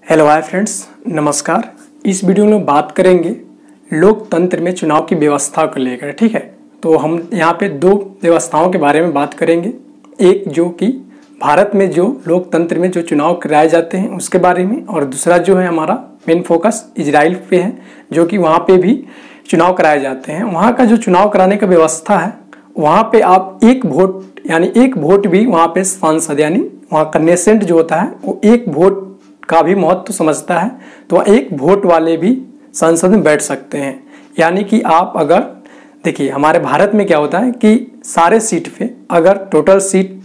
Hello hi friends, नमस्कार। इस video में बात करेंगे लोकतंत्र में चुनाव की व्यवस्था को लेकर। ठीक है, तो हम यहाँ पे दो व्यवस्थाओं के बारे में बात करेंगे। एक जो कि भारत में जो लोकतंत्र में जो चुनाव कराए जाते हैं उसके बारे में, और दूसरा जो है हमारा मेन फोकस इजराइल पे है, जो कि वहाँ पे भी चुनाव कराए जाते हैं। वहाँ का जो चुनाव कराने का व्यवस्था है, वहाँ पे आप एक वोट भी वहाँ पे सांसद यानी वहाँ का नेसेंट जो होता है वो एक वोट का भी महत्व समझता है, तो एक वोट वाले भी संसद में बैठ सकते हैं। यानी कि आप अगर देखिए हमारे भारत में क्या होता है कि सारे सीट पे अगर टोटल सीट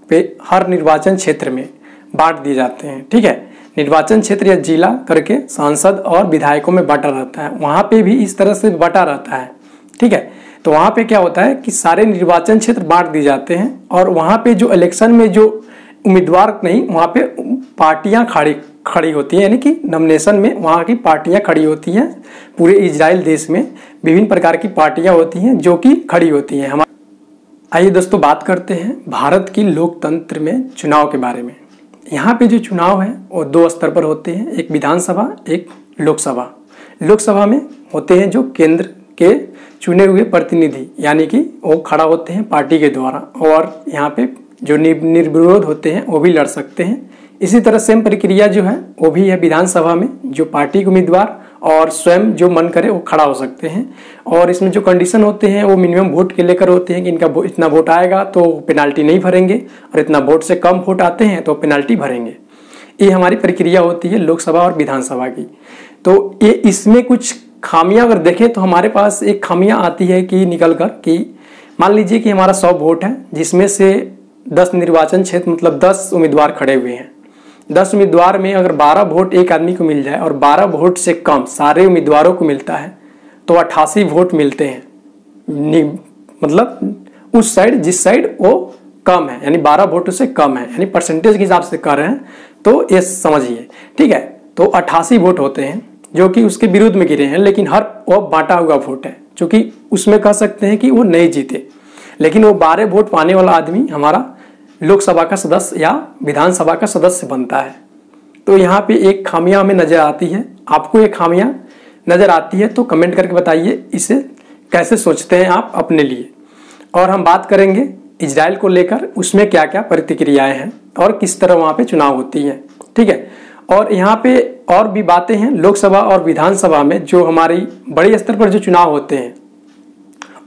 पे हर निर्वाचन क्षेत्र में बांट दिए जाते हैं। ठीक है, निर्वाचन क्षेत्र या जिला करके सांसद और विधायकों में बांटा रहता है, वहाँ पे भी इस तरह से बांटा रहता है। ठीक है, तो वहाँ पे क्या होता है कि सारे निर्वाचन क्षेत्र बांट दिए जाते हैं और वहाँ पे जो इलेक्शन में जो उम्मीदवार नहीं, वहाँ पे पार्टियाँ खड़ी होती हैं, यानी कि नॉमिनेशन में वहाँ की पार्टियाँ खड़ी होती हैं। पूरे इजराइल देश में विभिन्न प्रकार की पार्टियाँ होती हैं जो कि खड़ी होती हैं। आइए दोस्तों बात करते हैं भारत की लोकतंत्र में चुनाव के बारे में। यहाँ पे जो चुनाव है वो दो स्तर पर होते हैं, एक विधानसभा एक लोकसभा। लोकसभा में होते हैं जो केंद्र के चुने हुए प्रतिनिधि, यानी कि वो खड़ा होते हैं पार्टी के द्वारा, और यहाँ पे जो निर्विरोध होते हैं वो भी लड़ सकते हैं। इसी तरह सेम प्रक्रिया जो है वो भी है विधानसभा में, जो पार्टी के उम्मीदवार और स्वयं जो मन करे वो खड़ा हो सकते हैं। और इसमें जो कंडीशन होते हैं वो मिनिमम वोट के लेकर होते हैं कि इनका इतना वोट आएगा तो पेनाल्टी नहीं भरेंगे, और इतना वोट से कम वोट आते हैं तो पेनाल्टी भरेंगे। ये हमारी प्रक्रिया होती है लोकसभा और विधानसभा की। तो ये इसमें कुछ खामियां अगर देखें तो हमारे पास एक खामियां आती है कि निकल कर कि मान लीजिए कि हमारा 100 वोट है, जिसमें से 10 निर्वाचन क्षेत्र मतलब 10 उम्मीदवार खड़े हुए हैं। 10 उम्मीदवार में अगर 12 वोट एक आदमी को मिल जाए और 12 वोट से कम सारे उम्मीदवारों को मिलता है तो 88 वोट मिलते हैं, मतलब उस साइड जिस साइड वो कम है, यानी 12 वोट से कम है, यानी परसेंटेज के हिसाब से कर रहे हैं तो ये समझिए। ठीक है, तो 88 वोट होते हैं जो कि उसके विरुद्ध में गिरे हैं, लेकिन हर वो बांटा हुआ वोट है, चूंकि उसमें कह सकते हैं कि वो नहीं जीते, लेकिन वो 12 वोट पाने वाला आदमी हमारा लोकसभा का सदस्य या विधानसभा का सदस्य बनता है। तो यहाँ पे एक खामियां हमें नजर आती है। आपको ये खामियां नजर आती है तो कमेंट करके बताइए इसे कैसे सोचते हैं आप अपने लिए। और हम बात करेंगे इजराइल को लेकर, उसमें क्या क्या प्रतिक्रियाएं हैं और किस तरह वहाँ पे चुनाव होती है। ठीक है, और यहाँ पे और भी बातें हैं। लोकसभा और विधानसभा में जो हमारी बड़े स्तर पर जो चुनाव होते हैं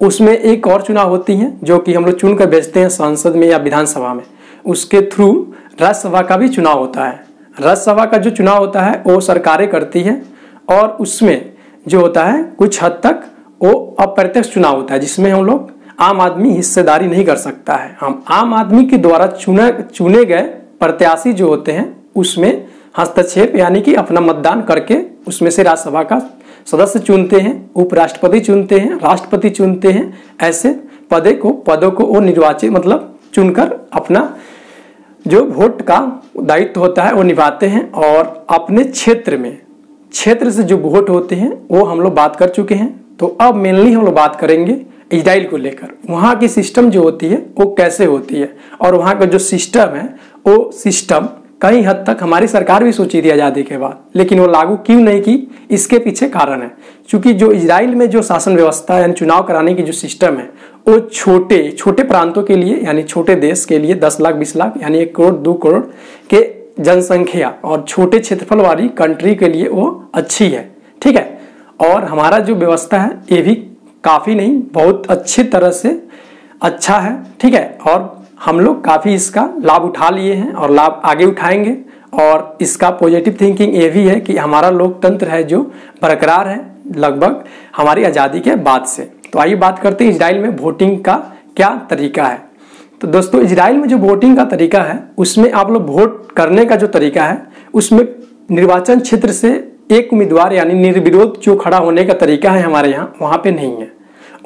उसमें एक और चुनाव होती हैं जो कि हम लोग चुन कर भेजते हैं संसद में या विधानसभा में, उसके थ्रू राज्यसभा का भी चुनाव होता है। राज्यसभा का जो चुनाव होता है वो सरकारें करती हैं, और उसमें जो होता है कुछ हद तक वो अप्रत्यक्ष चुनाव होता है, जिसमें हम लोग आम आदमी हिस्सेदारी नहीं कर सकता है। हम आम आदमी के द्वारा चुने गए प्रत्याशी जो होते हैं उसमें हस्तक्षेप यानी कि अपना मतदान करके उसमें से राज्यसभा का सदस्य चुनते हैं, उपराष्ट्रपति चुनते हैं, राष्ट्रपति चुनते हैं। ऐसे पदों को वो निर्वाचित मतलब चुनकर अपना जो वोट का दायित्व होता है वो निभाते हैं। और अपने क्षेत्र से जो वोट होते हैं वो हम लोग बात कर चुके हैं। तो अब मेनली हम लोग बात करेंगे इजराइल को लेकर। वहाँ की सिस्टम जो होती है वो कैसे होती है, और वहाँ का जो सिस्टम है वो सिस्टम कई हद तक हमारी सरकार भी सोची थी आज़ादी के बाद, लेकिन वो लागू क्यों नहीं की, इसके पीछे कारण है। क्योंकि जो इजराइल में जो शासन व्यवस्था यानी चुनाव कराने की जो सिस्टम है वो छोटे प्रांतों के लिए यानी छोटे देश के लिए 10 लाख 20 लाख यानी 1 करोड़ 2 करोड़ के जनसंख्या और छोटे क्षेत्रफल वाली कंट्री के लिए वो अच्छी है। ठीक है, और हमारा जो व्यवस्था है ये भी काफ़ी नहीं बहुत अच्छी तरह से अच्छा है। ठीक है, और हम लोग काफ़ी इसका लाभ उठा लिए हैं और लाभ आगे उठाएंगे। और इसका पॉजिटिव थिंकिंग ये भी है कि हमारा लोकतंत्र है जो बरकरार है लगभग हमारी आज़ादी के बाद से। तो आइए बात करते हैं इजराइल में वोटिंग का क्या तरीका है। तो दोस्तों इजराइल में जो वोटिंग का तरीका है उसमें आप लोग वोट करने का जो तरीका है उसमें निर्वाचन क्षेत्र से एक उम्मीदवार यानी निर्विरोध जो खड़ा होने का तरीका है हमारे यहाँ, वहाँ पे नहीं है।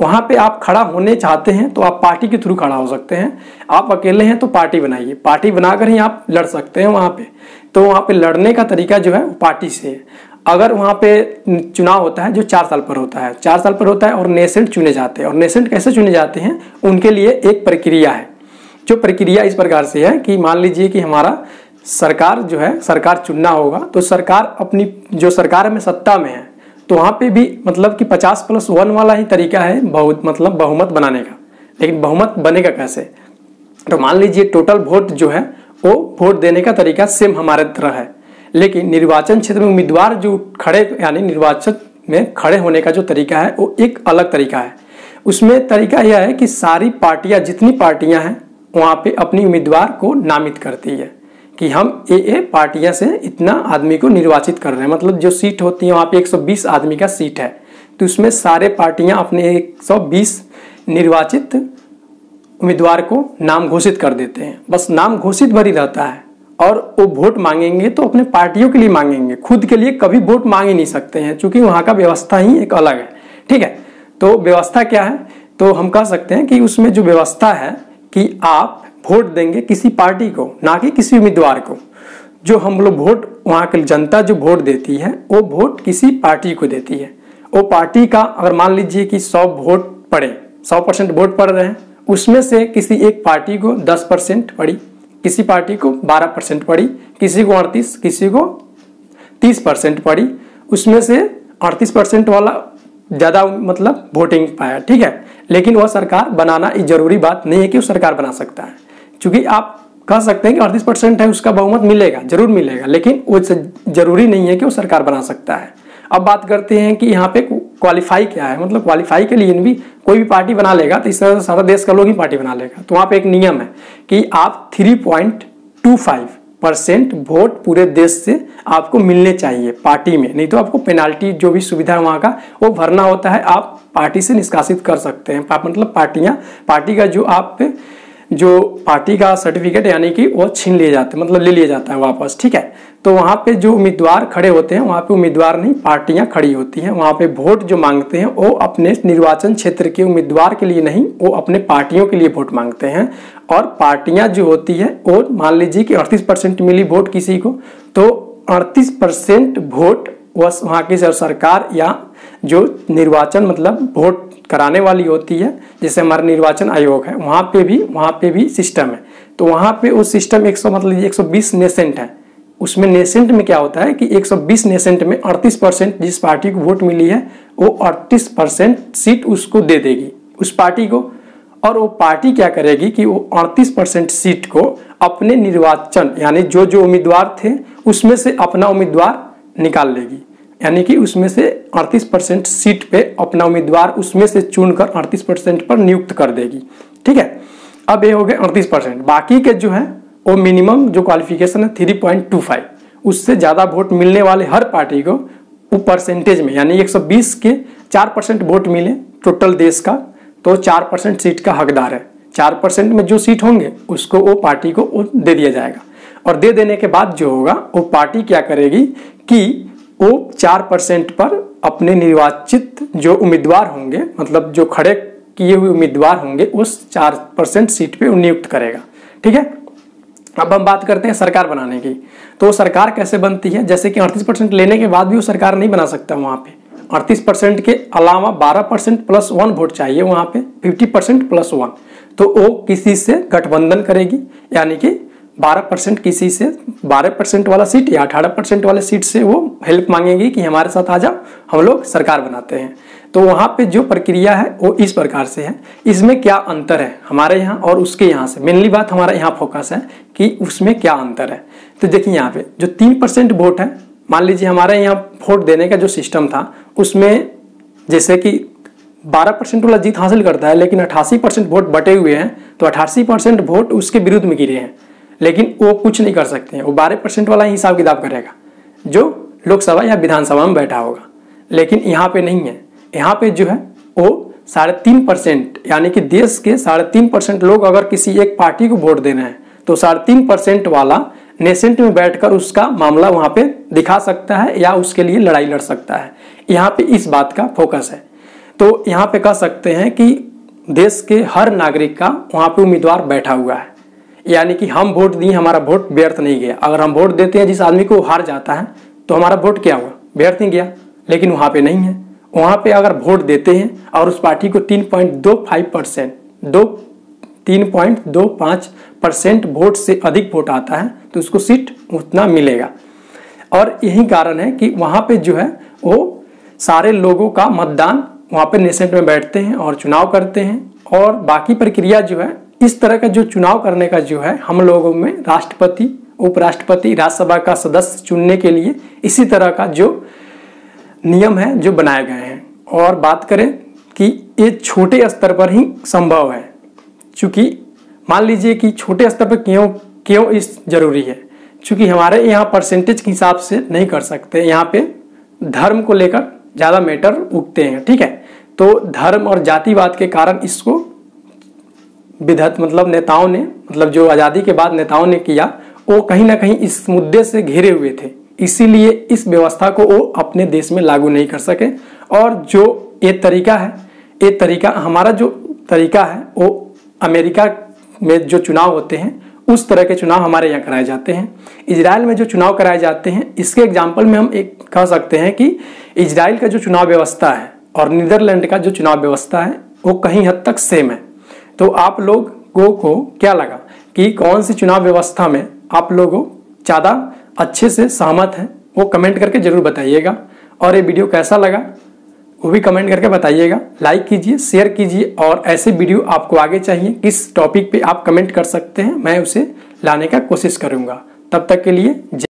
वहाँ पे आप खड़ा होने चाहते हैं तो आप पार्टी के थ्रू खड़ा हो सकते हैं। आप अकेले हैं तो पार्टी बनाइए, पार्टी बनाकर ही आप लड़ सकते हैं वहाँ पे। तो वहाँ पे लड़ने का तरीका जो है वो पार्टी से है। अगर वहाँ पे चुनाव होता है जो 4 साल पर होता है, 4 साल पर होता है और नेसेंट चुने जाते हैं। और नेसेंट कैसे चुने जाते हैं, उनके लिए एक प्रक्रिया है। जो प्रक्रिया इस प्रकार से है कि मान लीजिए कि हमारा सरकार जो है, सरकार चुनना होगा तो सरकार अपनी जो सरकार में सत्ता में है तो वहाँ पे भी मतलब कि 50+1 वाला ही तरीका है मतलब बहुमत बनाने का। लेकिन बहुमत बनेगा कैसे? तो मान लीजिए टोटल वोट जो है वो वोट देने का तरीका सेम हमारे तरह है, लेकिन निर्वाचन क्षेत्र में उम्मीदवार जो खड़े यानी निर्वाचन में खड़े होने का जो तरीका है वो एक अलग तरीका है। उसमें तरीका यह है कि सारी पार्टियां, जितनी पार्टियां हैं वहाँ पे अपनी उम्मीदवार को नामित करती है कि हम ए पार्टियां से इतना आदमी को निर्वाचित कर रहे हैं। मतलब जो सीट होती है वहाँ पे 120 आदमी का सीट है, तो उसमें सारे पार्टियां अपने 120 निर्वाचित उम्मीदवार को नाम घोषित कर देते हैं। बस नाम घोषित भर ही रहता है और वो वोट मांगेंगे तो अपने पार्टियों के लिए मांगेंगे, खुद के लिए कभी वोट मांग ही नहीं सकते हैं, क्योंकि वहाँ का व्यवस्था ही एक अलग है। ठीक है, तो व्यवस्था क्या है? तो हम कह सकते हैं कि उसमें जो व्यवस्था है कि आप वोट देंगे किसी पार्टी को, ना कि किसी उम्मीदवार को। जो हम लोग वोट, वहाँ की जनता जो वोट देती है वो वोट किसी पार्टी को देती है। वो पार्टी का अगर मान लीजिए कि 100 वोट पड़े, 100% वोट पड़ रहे हैं, उसमें से किसी एक पार्टी को 10% पड़ी, किसी पार्टी को 12% पड़ी, किसी को 38, किसी को 30% पड़ी, उसमें से 38% वाला ज़्यादा मतलब वोटिंग पाया। ठीक है, लेकिन वह सरकार बनाना ये जरूरी बात नहीं है कि वो सरकार बना सकता है, क्योंकि आप कह सकते हैं कि 38% है उसका बहुमत मिलेगा, जरूर मिलेगा, लेकिन वो जरूरी नहीं है कि वो सरकार बना सकता है। अब बात करते हैं कि यहाँ पे क्वालिफाई क्या है। मतलब क्वालिफाई के लिए भी कोई भी पार्टी बना लेगा तो इस तरह से सारा देश का लोग ही पार्टी बना लेगा। तो वहाँ पे एक नियम है कि आप 3.25% वोट पूरे देश से आपको मिलने चाहिए पार्टी में, नहीं तो आपको पेनाल्टी जो भी सुविधा है वहाँ का वो भरना होता है, आप पार्टी से निष्कासित कर सकते हैं। मतलब पार्टी का जो पार्टी का सर्टिफिकेट यानी कि वो छीन लिए जाते हैं, मतलब ले लिया जाता है वापस। ठीक है, तो वहाँ पे जो उम्मीदवार खड़े होते हैं वहाँ पे उम्मीदवार नहीं, पार्टियां खड़ी होती हैं। वहाँ पे वोट जो मांगते हैं वो अपने निर्वाचन क्षेत्र के उम्मीदवार के लिए नहीं, वो अपने पार्टियों के लिए वोट मांगते हैं। और पार्टियां जो होती है वो मान लीजिए कि 38% मिली वोट किसी को, तो 38% वोट वहाँ की सरकार या जो निर्वाचन मतलब वोट कराने वाली होती है, जैसे हमारा निर्वाचन आयोग है, वहाँ पे भी सिस्टम है। तो वहाँ पे वो सिस्टम 120 नेसेंट है। उसमें नेसेंट में क्या होता है कि 120 नेसेंट में 38% जिस पार्टी को वोट मिली है वो 38% सीट उसको दे देगी उस पार्टी को। और वो पार्टी क्या करेगी कि वो 38% सीट को अपने निर्वाचन यानी जो उम्मीदवार थे उसमें से अपना उम्मीदवार निकाल लेगी, यानी कि उसमें से 38% सीट पे अपना उम्मीदवार उसमें से चुनकर 38% पर नियुक्त कर देगी। ठीक है, अब ये हो गए 38%। बाकी के जो है वो मिनिमम जो क्वालिफिकेशन है 3.25, उससे ज़्यादा वोट मिलने वाले हर पार्टी को वो परसेंटेज में यानी 120 के 4% वोट मिले टोटल देश का, तो 4% सीट का हकदार है। 4% में जो सीट होंगे उसको वो पार्टी को वो दे दिया जाएगा। और दे देने के बाद जो होगा वो पार्टी क्या करेगी कि वो 4% पर अपने निर्वाचित जो उम्मीदवार होंगे, मतलब जो खड़े किए हुए उम्मीदवार होंगे, उस 4% सीट पे नियुक्त करेगा। ठीक है, अब हम बात करते हैं सरकार बनाने की। तो सरकार कैसे बनती है? जैसे कि 38% लेने के बाद भी वो सरकार नहीं बना सकता। वहाँ पे 38% के अलावा 12%+1 वोट चाहिए, वहाँ पे 50%+1। तो वो किसी से गठबंधन करेगी, यानी कि 12% किसी से 12% वाला सीट या 18% वाले सीट से वो हेल्प मांगेगी कि हमारे साथ आ जाओ, हम लोग सरकार बनाते हैं। तो वहाँ पे जो प्रक्रिया है वो इस प्रकार से है। इसमें क्या अंतर है हमारे यहाँ और उसके यहाँ से, मेनली बात हमारे यहाँ फोकस है कि उसमें क्या अंतर है। तो देखिए यहाँ पे जो 3% वोट है, मान लीजिए हमारे यहाँ वोट देने का जो सिस्टम था उसमें जैसे कि 12% वाला जीत हासिल करता है, लेकिन 88% वोट बटे हुए हैं, तो 88% वोट उसके विरुद्ध में गिरे हैं, लेकिन वो कुछ नहीं कर सकते हैं। वो 12% वाला ही हिसाब किताब करेगा जो लोकसभा या विधानसभा में बैठा होगा। लेकिन यहाँ पे नहीं है, यहाँ पे जो है वो 3.5% यानी कि देश के 3.5% लोग अगर किसी एक पार्टी को वोट देना है तो 3.5% वाला नेसेंट में बैठकर उसका मामला वहाँ पे दिखा सकता है या उसके लिए लड़ाई लड़ सकता है। यहाँ पे इस बात का फोकस है। तो यहाँ पे कह सकते हैं कि देश के हर नागरिक का वहाँ पे उम्मीदवार बैठा हुआ है, यानी कि हम वोट दिए, हमारा वोट व्यर्थ नहीं गया। अगर हम वोट देते हैं जिस आदमी को हार जाता है तो हमारा वोट क्या हुआ, व्यर्थ नहीं गया। लेकिन वहाँ पे नहीं है, वहाँ पे अगर वोट देते हैं और उस पार्टी को 3.25% 2 3.25% वोट से अधिक वोट आता है तो उसको सीट उतना मिलेगा। और यही कारण है कि वहाँ पे जो है वो सारे लोगों का मतदान वहाँ पे नेसेंट में बैठते हैं और चुनाव करते हैं। और बाकी प्रक्रिया जो है इस तरह का जो चुनाव करने का जो है हम लोगों में राष्ट्रपति, उपराष्ट्रपति, राज्यसभा का सदस्य चुनने के लिए इसी तरह का जो नियम है जो बनाए गए हैं। और बात करें कि ये छोटे स्तर पर ही संभव है, क्योंकि मान लीजिए कि छोटे स्तर पर क्यों इस जरूरी है, क्योंकि हमारे यहाँ परसेंटेज के हिसाब से नहीं कर सकते, यहाँ पे धर्म को लेकर ज़्यादा मैटर उगते हैं, ठीक है। तो धर्म और जातिवाद के कारण इसको नेताओं ने जो आज़ादी के बाद नेताओं ने किया वो कहीं ना कहीं इस मुद्दे से घिरे हुए थे, इसीलिए इस व्यवस्था को वो अपने देश में लागू नहीं कर सके। और जो ये तरीका है, ये तरीका हमारा जो तरीका है वो अमेरिका में जो चुनाव होते हैं उस तरह के चुनाव हमारे यहाँ कराए जाते हैं। इजराइल में जो चुनाव कराए जाते हैं इसके एग्जाम्पल में हम एक कह सकते हैं कि इजराइल का जो चुनाव व्यवस्था है और नीदरलैंड का जो चुनाव व्यवस्था है वो कहीं हद तक सेम है। तो आप लोगों को क्या लगा कि कौन सी चुनाव व्यवस्था में आप लोगों ज़्यादा अच्छे से सहमत हैं, वो कमेंट करके ज़रूर बताइएगा। और ये वीडियो कैसा लगा वो भी कमेंट करके बताइएगा। लाइक कीजिए, शेयर कीजिए, और ऐसे वीडियो आपको आगे चाहिए किस टॉपिक पे आप कमेंट कर सकते हैं, मैं उसे लाने का कोशिश करूँगा। तब तक के लिए